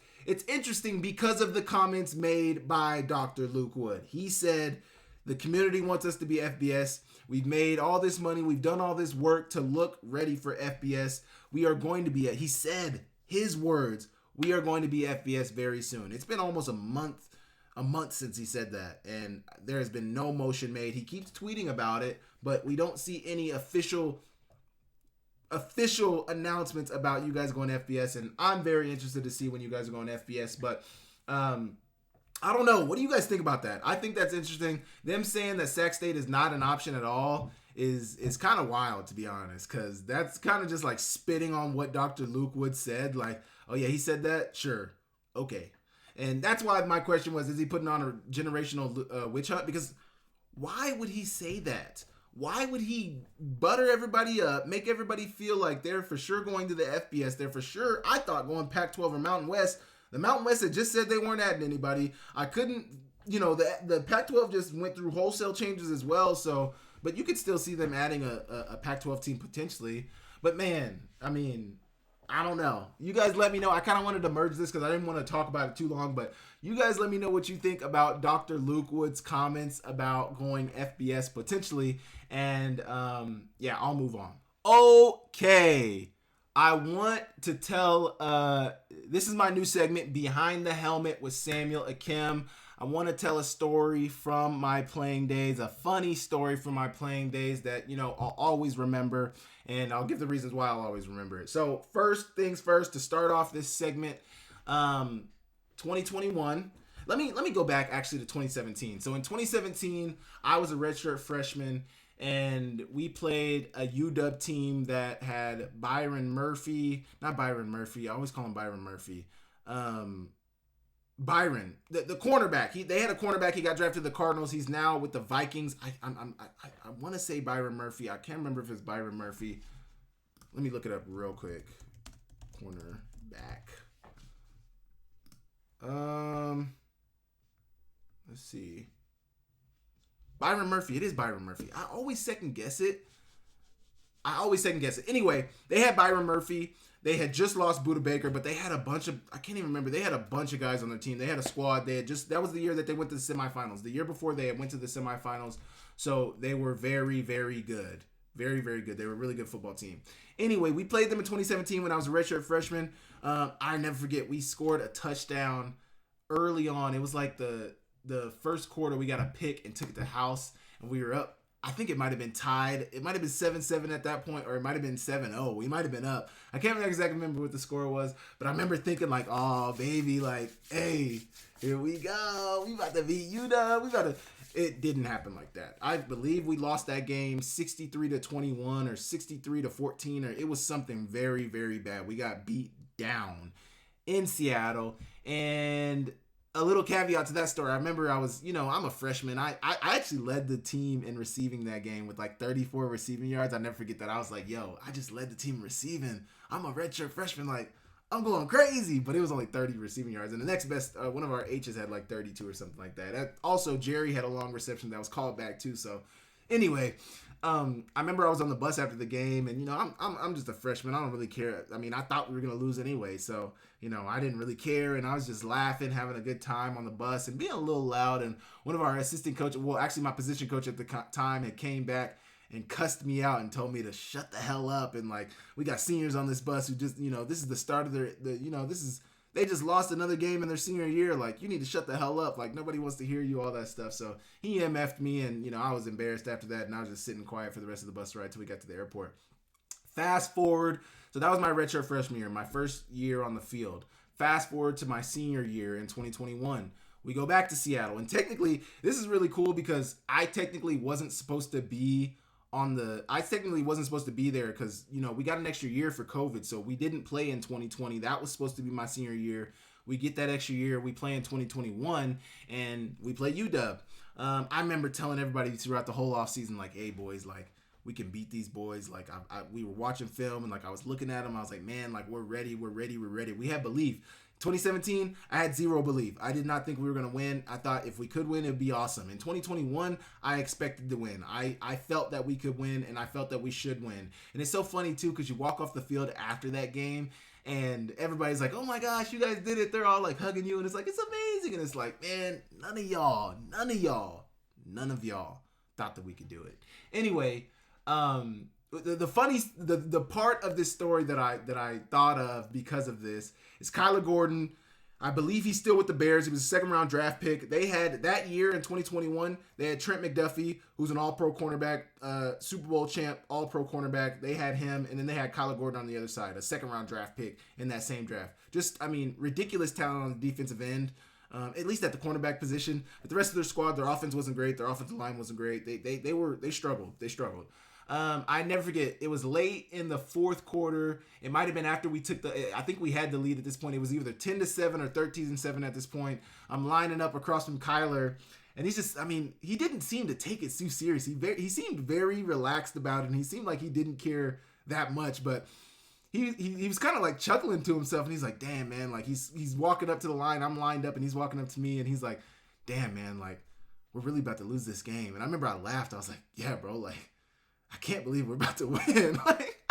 interesting because of the comments made by Dr. Luke Wood. He said the community wants us to be FBS. We've made all this money. We've done all this work to look ready for FBS. We are going to be, he said, his words, we are going to be FBS very soon. It's been almost a month since he said that, and there has been no motion made. He keeps tweeting about it, but we don't see any official announcements about you guys going to FBS, and I'm very interested to see when you guys are going to FBS. But I don't know. What do you guys think about that? I think that's interesting. Them saying that Sac State is not an option at all is kind of wild, to be honest, because that's kind of just like spitting on what Dr. Luke Wood said. Like, oh yeah, he said that? Sure. Okay. And that's why my question was, is he putting on a generational witch hunt? Because why would he say that? Why would he butter everybody up, make everybody feel like they're for sure going to the FBS? They're for sure, I thought, going Pac-12 or Mountain West. The Mountain West had just said they weren't adding anybody. I couldn't, the Pac-12 just went through wholesale changes as well. So, but you could still see them adding a Pac-12 team potentially. But man, I mean, I don't know. You guys let me know. I kind of wanted to merge this because I didn't want to talk about it too long. But you guys let me know what you think about Dr. Luke Wood's comments about going FBS potentially. And yeah, I'll move on. Okay. I want to tell, this is my new segment, Behind the Helmet with Samuel Akem. I want to tell a story from my playing days, a funny story from my playing days that, I'll always remember, and I'll give the reasons why I'll always remember it. So first things first, to start off this segment, 2021, let me go back actually to 2017. So in 2017, I was a redshirt freshman, and we played a UW team that had not Byron Murphy. I always call him Byron Murphy. Byron, the cornerback. They had a cornerback. He got drafted to the Cardinals. He's now with the Vikings. I want to say Byron Murphy. I can't remember if it's Byron Murphy. Let me look it up real quick. Cornerback. Let's see. Byron Murphy. It is Byron Murphy. I always second guess it. Anyway, they had Byron Murphy. They had just lost Buda Baker, but they had a bunch of, I can't even remember. They had a bunch of guys on their team. They had a squad. That was the year that they went to the semifinals. The year before they went to the semifinals. So they were very, very good. Very, very good. They were a really good football team. Anyway, we played them in 2017 when I was a redshirt freshman. I never forget, we scored a touchdown early on. It was like the first quarter, we got a pick and took it to the house, and we were up. I think it might have been tied. It might have been 7-7 at that point, or it might have been 7-0. We might have been up. I can't exactly remember what the score was, but I remember thinking like, oh, baby, like, hey, here we go. We about to beat UW. It didn't happen like that. I believe we lost that game 63-21 or 63-14, or it was something very, very bad. We got beat down in Seattle, and a little caveat to that story. I remember I was, I'm a freshman. I actually led the team in receiving that game with like 34 receiving yards. I never forget that. I was like, yo, I just led the team in receiving. I'm a redshirt freshman. Like, I'm going crazy. But it was only 30 receiving yards. And the next best, one of our H's had like 32 or something like that. Also, Jerry had a long reception that was called back too. So anyway, I remember I was on the bus after the game, and I'm just a freshman. I don't really care. I mean, I thought we were gonna lose anyway, so I didn't really care, and I was just laughing, having a good time on the bus, and being a little loud. And one of our assistant coaches, well, actually my position coach at the time, had came back and cussed me out and told me to shut the hell up. And like, we got seniors on this bus who just, this is the start of they just lost another game in their senior year. Like, you need to shut the hell up. Like, nobody wants to hear you, all that stuff. So he MF'd me, and, I was embarrassed after that, and I was just sitting quiet for the rest of the bus ride till we got to the airport. Fast forward. So that was my redshirt freshman year, my first year on the field. Fast forward to my senior year in 2021. We go back to Seattle. And technically, this is really cool because I technically wasn't supposed to be there because, we got an extra year for COVID. So we didn't play in 2020. That was supposed to be my senior year. We get that extra year. We play in 2021 and we play UW. I remember telling everybody throughout the whole offseason, like, hey, boys, like, we can beat these boys. Like, we were watching film, and like, I was looking at them. I was like, man, like, we're ready. We have belief. 2017, I had zero belief. I did not think we were going to win. I thought if we could win, it would be awesome. In 2021, I expected to win. I felt that we could win, and I felt that we should win. And it's so funny, too, because you walk off the field after that game, and everybody's like, oh my gosh, you guys did it. They're all like hugging you, and it's like, it's amazing. And it's like, man, none of y'all thought that we could do it. Anyway, the part of this story that I thought of because of this is Kyler Gordon. I believe he's still with the Bears. He was a second-round draft pick. They had, that year in 2021, they had Trent McDuffie, who's an all-pro cornerback, Super Bowl champ, all-pro cornerback. They had him, and then they had Kyler Gordon on the other side, a second-round draft pick in that same draft. Just, I mean, ridiculous talent on the defensive end, at least at the cornerback position. But the rest of their squad, their offense wasn't great. Their offensive line wasn't great. They struggled. I never forget, it was late in the fourth quarter. It might have been after we took I think we had the lead at this point. It was either 10-7 or 13-7 at this point. I'm lining up across from Kyler, and he's just, I mean, he didn't seem to take it too serious. He seemed very relaxed about it, and he seemed like he didn't care that much, but he was kind of like chuckling to himself, and he's like, damn, man, like he's walking up to the line. I'm lined up, and he's walking up to me, and he's like, damn, man, like we're really about to lose this game. And I remember I laughed. I was like, yeah, bro, like, I can't believe we're about to win. Like,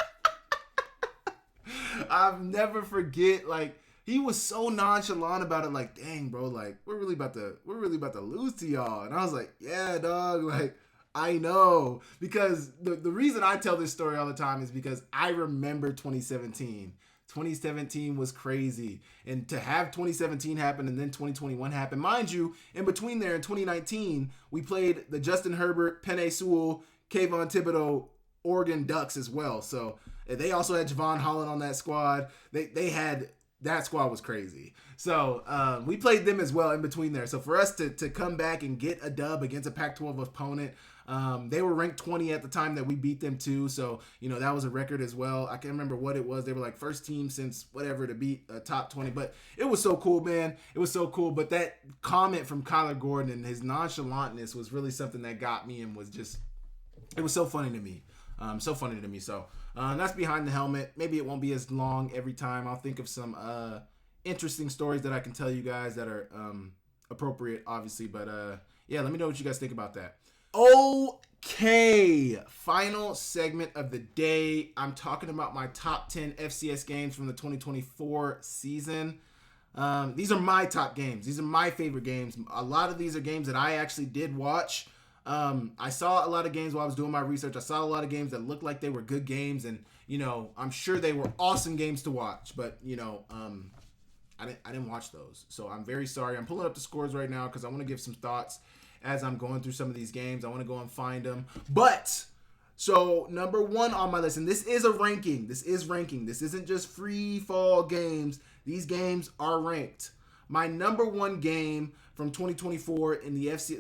I'll never forget, like, he was so nonchalant about it, like, dang, bro, like, we're really about to lose to y'all. And I was like, yeah, dog, like, I know. Because the reason I tell this story all the time is because I remember 2017. 2017 was crazy. And to have 2017 happen and then 2021 happen, mind you, in between there in 2019, we played the Justin Herbert, Penei Sewell, Kayvon Thibodeau, Oregon Ducks as well. So they also had Javon Holland on that squad. They had, that squad was crazy. So we played them as well in between there. So for us to come back and get a dub against a Pac-12 opponent, they were ranked 20 at the time that we beat them too. So, you know, that was a record as well. I can't remember what it was. They were like first team since whatever to beat a top 20. But it was so cool, man. It was so cool. But that comment from Kyler Gordon and his nonchalantness was really something that got me and was just, it was so funny to me. So that's behind the helmet. Maybe it won't be as long every time. I'll think of some interesting stories that I can tell you guys that are appropriate, obviously. But yeah, let me know what you guys think about that. Okay, final segment of the day. I'm talking about my top 10 FCS games from the 2024 season. These are my top games. These are my favorite games. A lot of these are games that I actually did watch. I saw a lot of games while I was doing my research. I saw a lot of games that looked like they were good games, and, you know, I'm sure they were awesome games to watch, but, you know, I didn't watch those. So I'm very sorry. I'm pulling up the scores right now because I want to give some thoughts as I'm going through some of these games. I want to go and find them. But, so number one on my list, and this is a ranking. This is ranking. This isn't just free fall games. These games are ranked. My number one game from 2024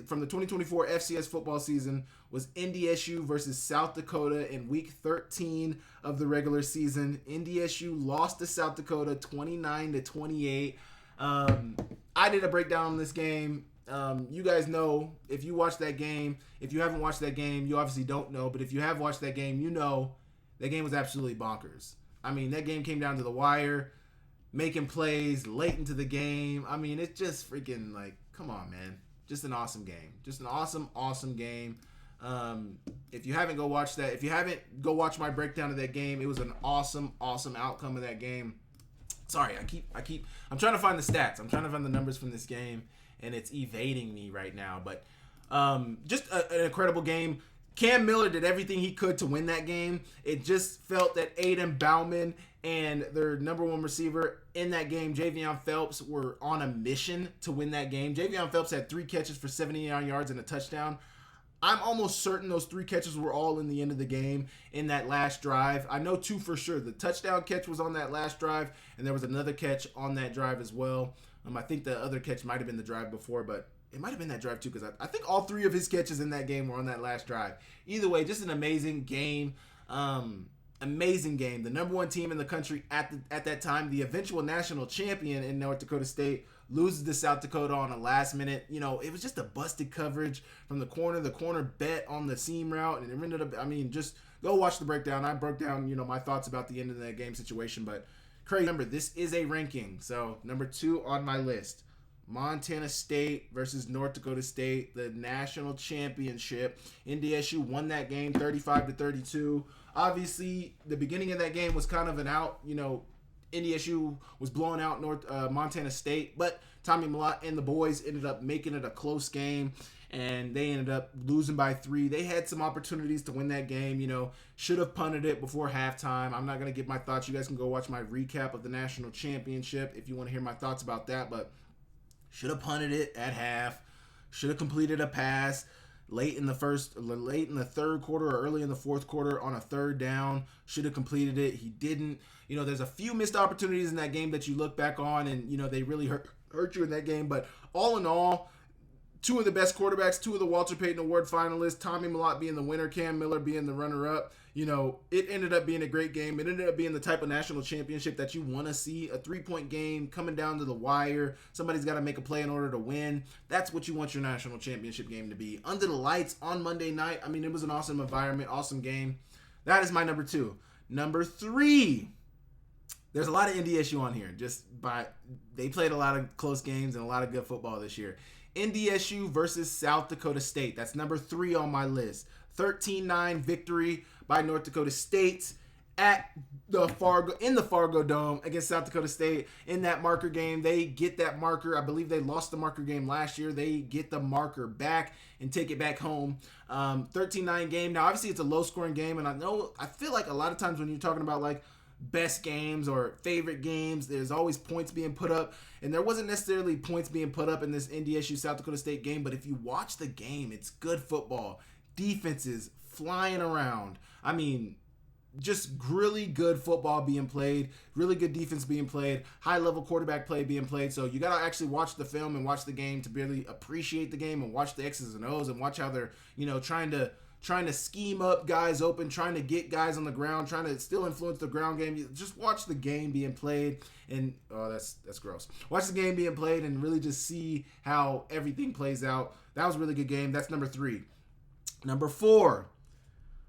from the 2024 FCS football season was NDSU versus South Dakota in week 13 of the regular season. NDSU lost to South Dakota 29-28. I did a breakdown on this game. You guys know, if you watched that game, if you haven't watched that game, you obviously don't know, but if you have watched that game, you know that game was absolutely bonkers. I mean, that game came down to the wire, making plays late into the game. I mean, it's just freaking, like, come on, man. Just an awesome game. Just an awesome game. If you haven't, go watch that. If you haven't, go watch my breakdown of that game. It was an awesome outcome of that game. Sorry, I'm trying to find the stats. I'm trying to find the numbers from this game, and it's evading me right now. But just an incredible game. Cam Miller did everything he could to win that game. It just felt that Aiden Bauman and their number one receiver in that game, Javion Phelps, were on a mission to win that game. Javion Phelps had 3 catches for 79 yards and a touchdown. I'm almost certain those 3 catches were all in the end of the game in that last drive. I know 2 for sure. The touchdown catch was on that last drive, and there was another catch on that drive as well. I think the other catch might have been the drive before, but it might have been that drive too, because I think all 3 of his catches in that game were on that last drive. Either way, just an amazing game. Amazing game. The number one team in the country at that time, the eventual national champion in North Dakota State, loses to South Dakota on a last minute. You know, it was just a busted coverage from the corner. The corner bet on the seam route, and it ended up, I mean, just go watch the breakdown. I broke down, you know, my thoughts about the end of that game situation, but crazy. Remember, this is a ranking. So number 2 on my list, Montana State versus North Dakota State, the national championship. NDSU won that game 35-32. Obviously, the beginning of that game was kind of an out. NDSU was blowing out Montana State, but Tommy Mellott and the boys ended up making it a close game, and they ended up losing by 3. They had some opportunities to win that game. Should have punted it before halftime. I'm not going to give my thoughts. You guys can go watch my recap of the national championship if you want to hear my thoughts about that, but should have punted it at half. Should have completed a pass late in the third quarter or early in the fourth quarter on a third down. Should have completed it. He didn't. There's a few missed opportunities in that game that you look back on, and they really hurt you in that game. But all in all, 2 of the best quarterbacks, 2 of the Walter Payton Award finalists, Tommy Mellott being the winner, Cam Miller being the runner-up. It ended up being a great game. It ended up being the type of national championship that you want to see, a 3-point game coming down to the wire. Somebody's got to make a play in order to win. That's what you want your national championship game to be. Under the lights on Monday night, it was an awesome environment, awesome game. That is my number 2. Number 3, there's a lot of NDSU on here. They played a lot of close games and a lot of good football this year. NDSU versus South Dakota State. That's number 3 on my list. 13-9 victory by North Dakota State at the Fargo Dome against South Dakota State in that marker game. They get that marker. I believe they lost the marker game last year. They get the marker back and take it back home. 13-9 game. Now, obviously, it's a low-scoring game, and I feel like a lot of times when you're talking about like best games or favorite games, there's always points being put up, and there wasn't necessarily points being put up in this NDSU South Dakota State game, but if you watch the game, it's good football. Defenses flying around. Just really good football being played, really good defense being played, high-level quarterback play being played. So you got to actually watch the film and watch the game to really appreciate the game and watch the X's and O's and watch how they're, trying to scheme up guys open, trying to get guys on the ground, trying to still influence the ground game. Just watch the game being played, and that's gross. Watch the game being played and really just see how everything plays out. That was a really good game. That's number 3. Number 4,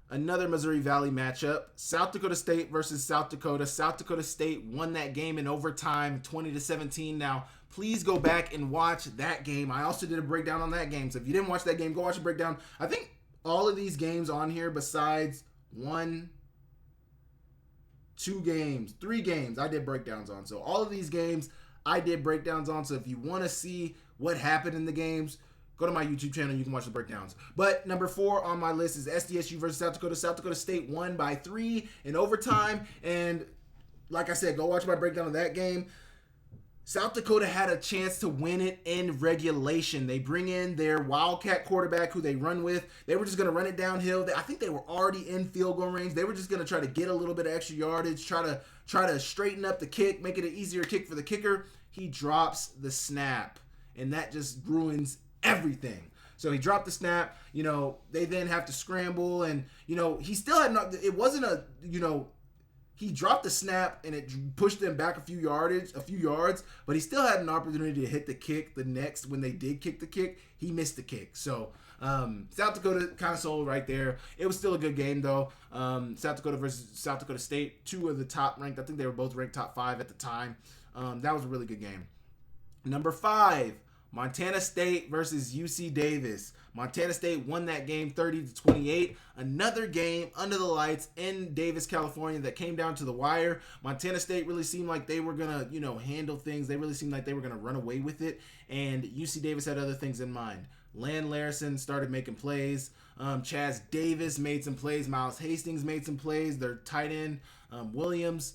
another Missouri Valley matchup. South Dakota State versus South Dakota. South Dakota State won that game in overtime, 20-17. Now, please go back and watch that game. I also did a breakdown on that game. So if you didn't watch that game, go watch a breakdown. I think all of these games on here besides 1, 2 games, 3 games, I did breakdowns on. So all of these games I did breakdowns on. So if you want to see what happened in the games, go to my YouTube channel. You can watch the breakdowns. But number 4 on my list is SDSU versus South Dakota. South Dakota State won by 3 in overtime. And like I said, go watch my breakdown of that game. South Dakota had a chance to win it in regulation. They bring in their Wildcat quarterback who they run with. They were just going to run it downhill. I think they were already in field goal range. They were just going to try to get a little bit of extra yardage, try to straighten up the kick, make it an easier kick for the kicker. He drops the snap, and that just ruins everything. So he dropped the snap. They then have to scramble, and he still had not. It wasn't a he dropped the snap and it pushed them back a few yards, but he still had an opportunity to hit the kick. The next, when they did kick the kick, he missed the kick. So South Dakota kind of sold right there. It was still a good game though. South Dakota versus South Dakota State, 2 of the top ranked. I think they were both ranked top 5 at the time. That was a really good game. Number 5, Montana State versus UC Davis. Montana State won that game 30-28. Another game under the lights in Davis, California that came down to the wire. Montana State really seemed like they were going to, handle things. They really seemed like they were going to run away with it. And UC Davis had other things in mind. Lan Larison started making plays. Chaz Davis made some plays. Miles Hastings made some plays. Their tight end, Williams,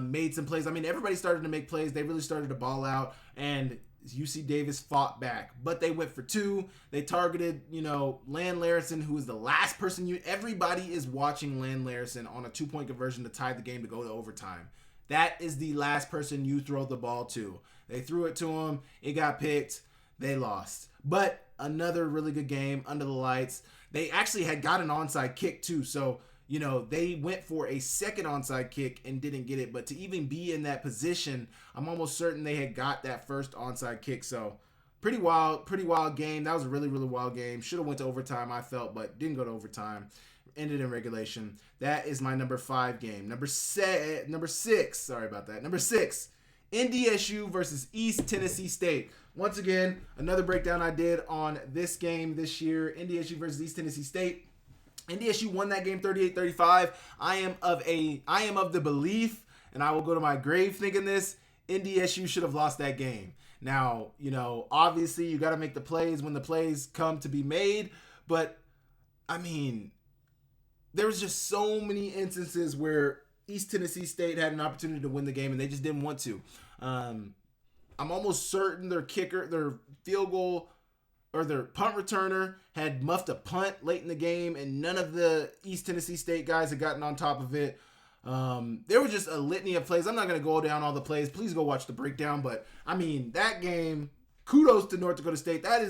made some plays. Everybody started to make plays. They really started to ball out. And UC Davis fought back, but they went for 2. They targeted, Lan Larison, who is the last person everybody is watching Lan Larison on a 2-point conversion to tie the game to go to overtime. That is the last person you throw the ball to. They threw it to him. It got picked. They lost. But another really good game under the lights. They actually had got an onside kick too. So, they went for a second onside kick and didn't get it. But to even be in that position, I'm almost certain they had got that first onside kick. So pretty wild game. That was a really, really wild game. Should have went to overtime, I felt, but didn't go to overtime. ended in regulation. That is my number 5 game. Number 6. Sorry about that. Number 6. NDSU versus East Tennessee State. Once again, another breakdown I did on this game this year. NDSU versus East Tennessee State. NDSU won that game 38-35. I am of the belief, and I will go to my grave thinking this, NDSU should have lost that game. Now, obviously you got to make the plays when the plays come to be made, but I mean, there was just so many instances where East Tennessee State had an opportunity to win the game and they just didn't want to. I'm almost certain their kicker, their field goal, or their punt returner had muffed a punt late in the game, and none of the East Tennessee State guys had gotten on top of it. There was just a litany of plays. I'm not going to go down all the plays. Please go watch the breakdown. But, I mean, that game, kudos to North Dakota State. That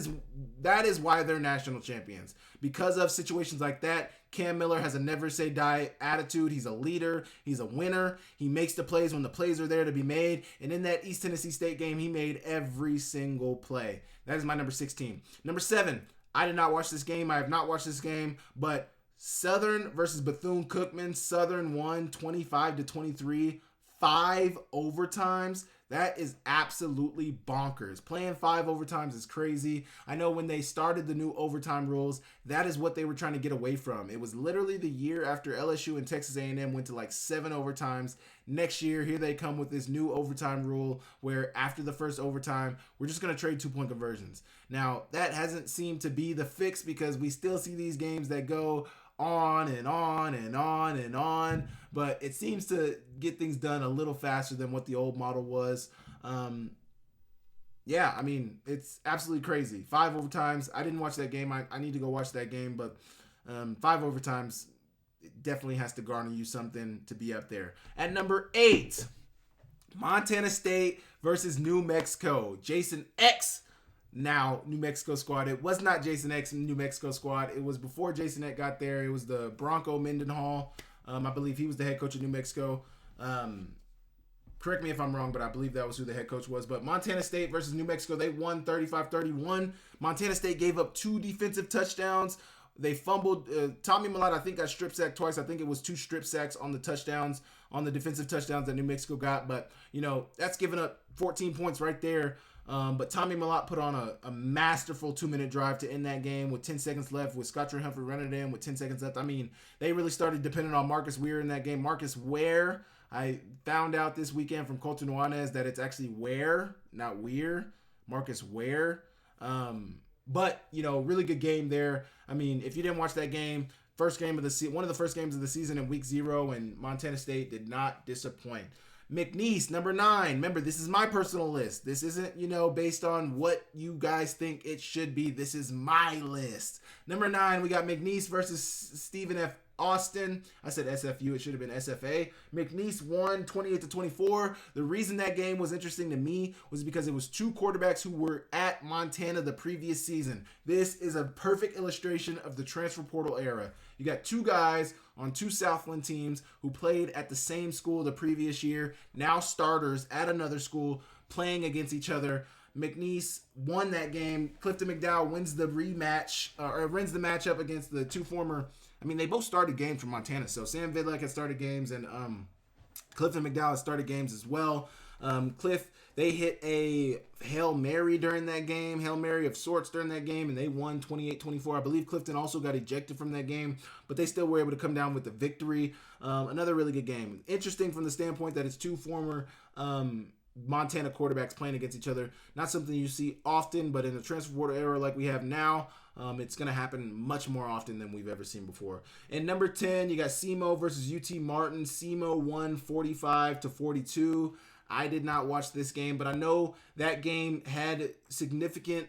is why they're national champions. Because of situations like that, Cam Miller has a never-say-die attitude. He's a leader. He's a winner. He makes the plays when the plays are there to be made. And in that East Tennessee State game, he made every single play. That is my number 16. Number 7, I did not watch this game. I have not watched this game. But Southern versus Bethune-Cookman. Southern won 25-23. 5 overtimes. That is absolutely bonkers. Playing 5 overtimes is crazy. I know when they started the new overtime rules, that is what they were trying to get away from. It was literally the year after LSU and Texas A&M went to like 7 overtimes. Next year, here they come with this new overtime rule where after the first overtime, we're just going to trade 2-point conversions. Now, that hasn't seemed to be the fix because we still see these games that go on and on and on and on, but it seems to get things done a little faster than what the old model was. Yeah, I mean, it's absolutely crazy. 5 overtimes. I didn't watch that game. I need to go watch that game, but 5 overtimes definitely has to garner you something to be up there. At number 8, Montana State versus New Mexico. Jason X. Now, New Mexico squad. It was not Jason X in New Mexico squad. It was before Jason X got there. It was the Bronco Mendenhall. I believe he was the head coach of New Mexico. Correct me if I'm wrong, but I believe that was who the head coach was. But Montana State versus New Mexico, they won 35-31. Montana State gave up 2 defensive touchdowns. They fumbled. Tommy Mellott, I think, got strip sacked twice. I think it was 2 strip sacks on the touchdowns, on the defensive touchdowns that New Mexico got. But, that's giving up 14 points right there. But Tommy Mellott put on a masterful 2-minute drive to end that game with 10 seconds left, with Scottrell Humphrey running it in with 10 seconds left. I mean, they really started depending on Marcus Weir in that game. Marcus Ware, I found out this weekend from Colton Nuanez that it's actually Ware, not Weir. Marcus Ware. But, really good game there. I mean, if you didn't watch that game, one of the first games of the season in week 0, and Montana State did not disappoint. McNeese, number 9. Remember, this is my personal list. This isn't, based on what you guys think it should be. This is my list. Number 9, we got McNeese versus Stephen F. Austin. I said SFU. It should have been SFA. McNeese won 28-24. The reason that game was interesting to me was because it was 2 quarterbacks who were at Montana the previous season. This is a perfect illustration of the transfer portal era. You got 2 guys on 2 Southland teams who played at the same school the previous year, now starters at another school, playing against each other. McNeese won that game. Clifton McDowell wins the rematch, or wins the matchup against the 2 former. I mean, they both started games from Montana. So Sam Vidlac had started games, and Clifton McDowell had started games as well. Cliff, they hit a Hail Mary during that game, Hail Mary of sorts during that game, and they won 28-24. I believe Clifton also got ejected from that game, but they still were able to come down with the victory. Another really good game. Interesting from the standpoint that it's 2 former Montana quarterbacks playing against each other. Not something you see often, but in the transfer portal era like we have now, it's going to happen much more often than we've ever seen before. And number 10, you got SEMO versus UT Martin. SEMO won 45-42. I did not watch this game, but I know that game had significant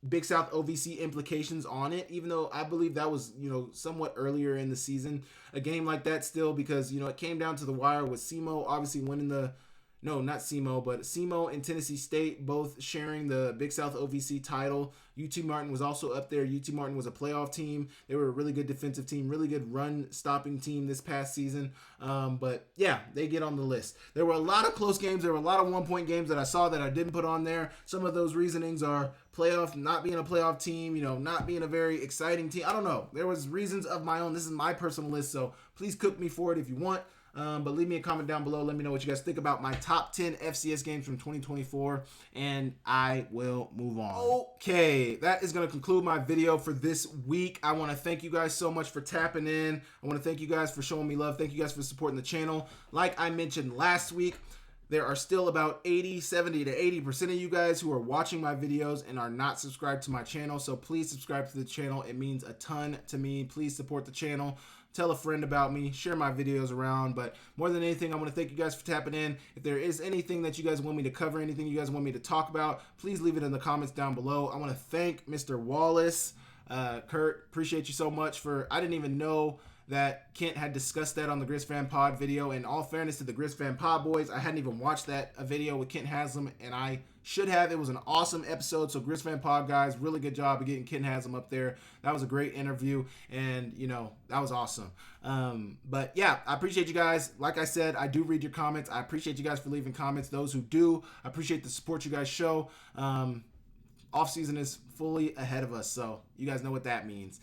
Big South OVC implications on it, even though I believe that was, somewhat earlier in the season. A game like that still, because, it came down to the wire with SEMO obviously winning the no, not SEMO, but SEMO and Tennessee State both sharing the Big South OVC title. UT Martin was also up there. UT Martin was a playoff team. They were a really good defensive team, really good run-stopping team this past season. But yeah, they get on the list. There were a lot of close games. There were a lot of one-point games that I saw that I didn't put on there. Some of those reasonings are playoff, not being a playoff team, not being a very exciting team. I don't know. There was reasons of my own. This is my personal list, so please cook me for it if you want. But leave me a comment down below. Let me know what you guys think about my top 10 FCS games from 2024, and I will move on. Okay, that is going to conclude my video for this week. I want to thank you guys so much for tapping in. I want to thank you guys for showing me love. Thank you guys for supporting the channel. Like I mentioned last week, there are still about 70 to 80% of you guys who are watching my videos and are not subscribed to my channel. So please subscribe to the channel. It means a ton to me. Please support the channel. Tell a friend about me. Share my videos around. But more than anything, I want to thank you guys for tapping in. If there is anything that you guys want me to cover, anything you guys want me to talk about, please leave it in the comments down below. I want to thank Mr. Wallace. Kurt, appreciate you so much for, I didn't even know that Kent had discussed that on the Grizz Fan Pod video. In all fairness to the Grizz Fan Pod boys, I hadn't even watched that video with Kent Haslem, and I should have. It was an awesome episode. So Grizz Fan Pod guys, really good job of getting Kent Haslem up there. That was a great interview, and that was awesome. But yeah, I appreciate you guys. Like I said, I do read your comments. I appreciate you guys for leaving comments. Those who do, I appreciate the support you guys show. Off season is fully ahead of us, so you guys know what that means.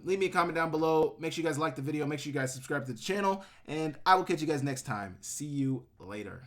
Leave me a comment down below. Make sure you guys like the video. Make sure you guys subscribe to the channel, and I will catch you guys next time. See you later.